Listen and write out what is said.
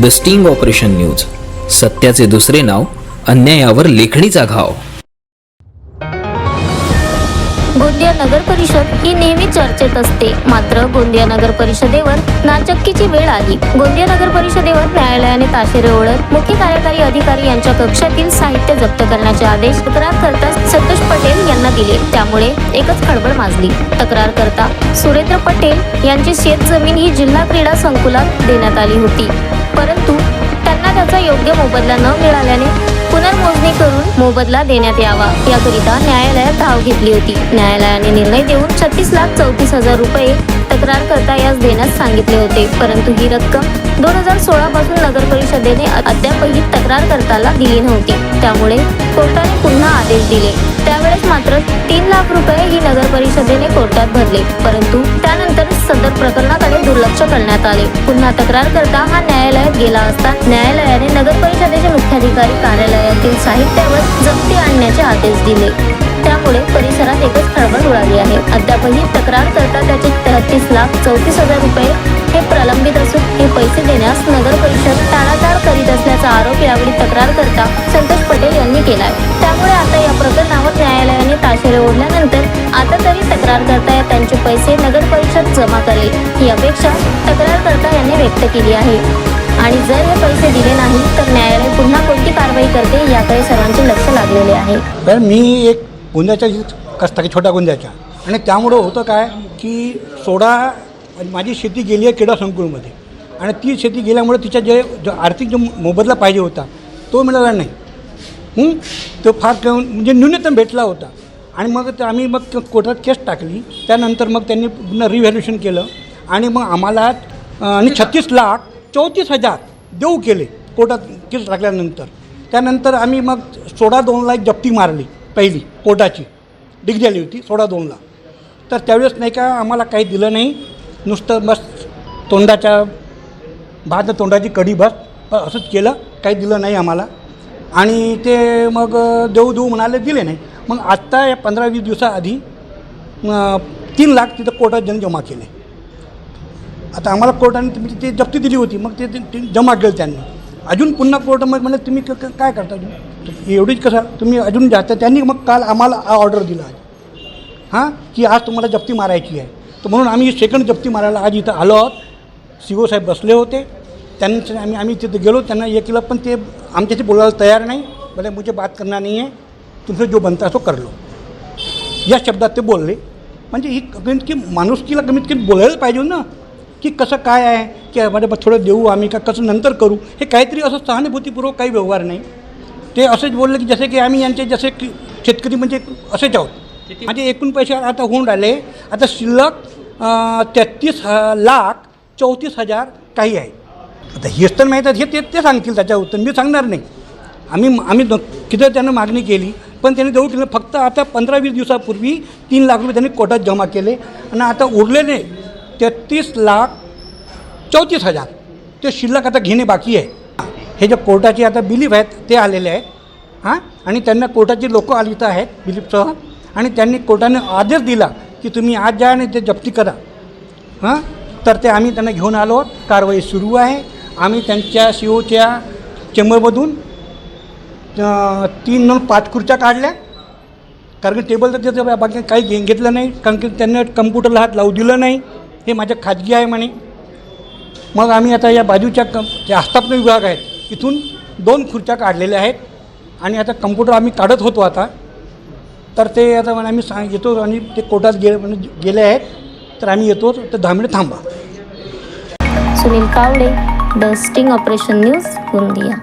The sting operation news, सत्याचे दुसरे नाव, अन्यायावर लेखणीचा घाव. गोंदिया नगर परिषद ही नेहमी चर्चेत असते. मात्र गोंदिया नगर परिषदेवर नाचक्कीची वेळ आली. गोंदिया नगर परिषदेवर न्यायालयाने ताशेरे ओढत मुख्य कार्यकारी अधिकारी यांच्या कक्षातील साहित्य जप्त करण्याचे आदेश तक्रारकर्ता संतोष पटेल यांना दिले. त्यामुळे एकच खळबळ माजली. तक्रारकर्ता सुरेंद्र पटेल यांची शेतजमीन ही जिल्हा क्रीडा संकुलात देण्यात आली होती, परंतु त्यांना त्याचा योग्य मोबदला न मिळाल्याने पुनर्मोजणी करून मोबदला देण्यात यावा याकरिता न्यायालयात धाव घेतली होती. न्यायालयाने निर्णय देऊन 36,34,000 रुपये तक्रारकर्ता यास देण्यास सांगितले होते, परंतु ही रक्कम 2016 पासून नगर परिषदेने अद्यापही तक्रारकर्त्याला दिली नव्हती. त्यामुळे कोर्टाने पुन्हा आदेश दिले. त्यावेळेस मात्र 3 लाख रुपये ही नगर परिषदेने कोर्टात भरले, परंतु त्यानंतर सदर प्रकरणाकडे दुर्लक्ष करण्यात आले. पुन्हा तक्रारकर्ता हा न्यायालयात गेला असता न्यायालयाने नगर परिषदेचे मुख्याधिकारी कार्यालयातील साहित्यावर जप्ती आणण्याचे आदेश दिले. त्यामुळे परिसरात एकच खळबळ उडाली आहे. अद्यापही तक्रारकर्ता त्याचे 33,34,000 रुपये हे प्रलंबित असून हे पैसे देण्यास नगर परिषद टाळाटाळ करीत असल्याचा आरोप यावेळी तक्रारकर्ता संतोष पटेल यांनी केलाय. त्यामुळे आता या प्रकरणावर न्यायालयाने ताशेरे ओढल्यानंतर आता तरी तक्रारकर्ता त्यांचे पैसे नगर परिषद जमा करेल ही अपेक्षा तक्रारकर्ता यांनी व्यक्त केली आहे. आणि जर हे पैसे दिले नाही तर न्यायालय पुन्हा कोणती कारवाई करते याकडे सर्वांचे लक्ष लागलेले आहे. तर मी एक गोंद्याच्या कसता की छोट्या गोंद्याच्या, आणि त्यामुळं होतं काय की माझी शेती गेली आहे क्रीडा संकुलमध्ये, आणि ती शेती गेल्यामुळे तिच्या जो आर्थिक जो मोबदला पाहिजे होता तो मिळाला नाही. तो फार म्हणजे न्यूनतम भेटला होता. आणि मग आम्ही कोर्टात केस टाकली. त्यानंतर मग त्यांनी पुन्हा रिव्हॅल्युएशन केलं आणि मग आम्हाला आणि 36,34,000 देऊ केले कोर्टात केस टाकल्यानंतर. त्यानंतर आम्ही मग 16/2 जप्ती मारली. पहिली कोर्टाची डिग्री आली होती 16/2. तर त्यावेळेस नाही का आम्हाला काही दिलं नाही, नुसतं बस तोंडाची कढी बस असंच केलं, काही दिलं नाही आम्हाला. आणि ते मग देऊ म्हणाले, दिले नाही. मग आत्ता या 15-20 दिवसाआधी 3 लाख तिथं कोर्टात जमा केले. आता आम्हाला कोर्टाने ते जप्ती दिली होती, मग ते जमा केलं त्यांनी. अजून पुन्हा कोर्टामध्ये म्हणजे तुम्ही काय करता एवढीच कसं तुम्ही अजून जाता. त्यांनी मग काल आम्हाला ऑर्डर दिला आहे की आज तुम्हाला जप्ती मारायची आहे. तर म्हणून आम्ही सेकंड जप्ती मारायला आज इथं आलो आहोत. CO साहेब बसले होते, त्यांचं आम्ही तिथे गेलो, त्यांना हे केलं, पण ते आमच्याशी बोलायला तयार नाही. बोले मुझे बात करना नहीं है, तुमचं जो बनता तो कर लो, या शब्दात ते बोलले. म्हणजे ही कमीत कमी माणुसकीला कमीत कमी बोलायला पाहिजे ना, की कसं काय आहे की आम्हाला थोडं देऊ आम्ही का कसं नंतर करू. हे काहीतरी असं सहानुभूतीपूर्वक काही व्यवहार नाही. ते असंच बोलले की जसे की आम्ही यांचे जसे की शेतकरी म्हणजे असेच आहोत. म्हणजे एकूण पैसे आता होऊन राहिले. आता शिल्लक 33,34,000 काही आहे. आता हेच तर माहीत आहे, ते सांगतील त्याच्या उत्तर, मी सांगणार नाही. आम्ही किती त्यांना मागणी केली, पण त्यांनी देऊ केलं. फक्त आता 15-20 दिवसापूर्वी 3 लाख रुपये त्यांनी कोर्टात जमा केले. आणि आता उरलेले 33,34,000 ते शिल्लक आता घेणे बाकी आहे. हे जे कोर्टाचे आता बिलीफ आहेत ते आलेले आहेत. आणि त्यांना कोर्टाची लोकं आली तर आहेत बिलीफसह. आणि त्यांनी कोर्टाने आदेश दिला की तुम्ही आज जा आणि ते जप्ती करा. तर ते आम्ही त्यांना घेऊन आलो. कारवाई सुरू आहे. आम्ही त्यांच्या COच्या चेंबरमधून 3-5 खुर्च्या काढल्या, कारण की टेबल तर त्याचं बाकी काही घेतलं नाही, कारण की त्यांनी कम्प्युटरला हात लावू दिलं नाही. हे माझं खाजगी आहे म्हणे. मग आम्ही आता या बाजूच्या जे आस्थापना विभाग आहेत इथून 2 खुर्च्या काढलेल्या आहेत. आणि आता कम्प्युटर आम्ही काढत होतो आता. तर ते आता आम्ही येतो आणि ते कोर्टात गेले आहेत, तर आम्ही येतो, तर 10 मिनिट थांबा. Sunil Kawade, the sting operation news, Gondia.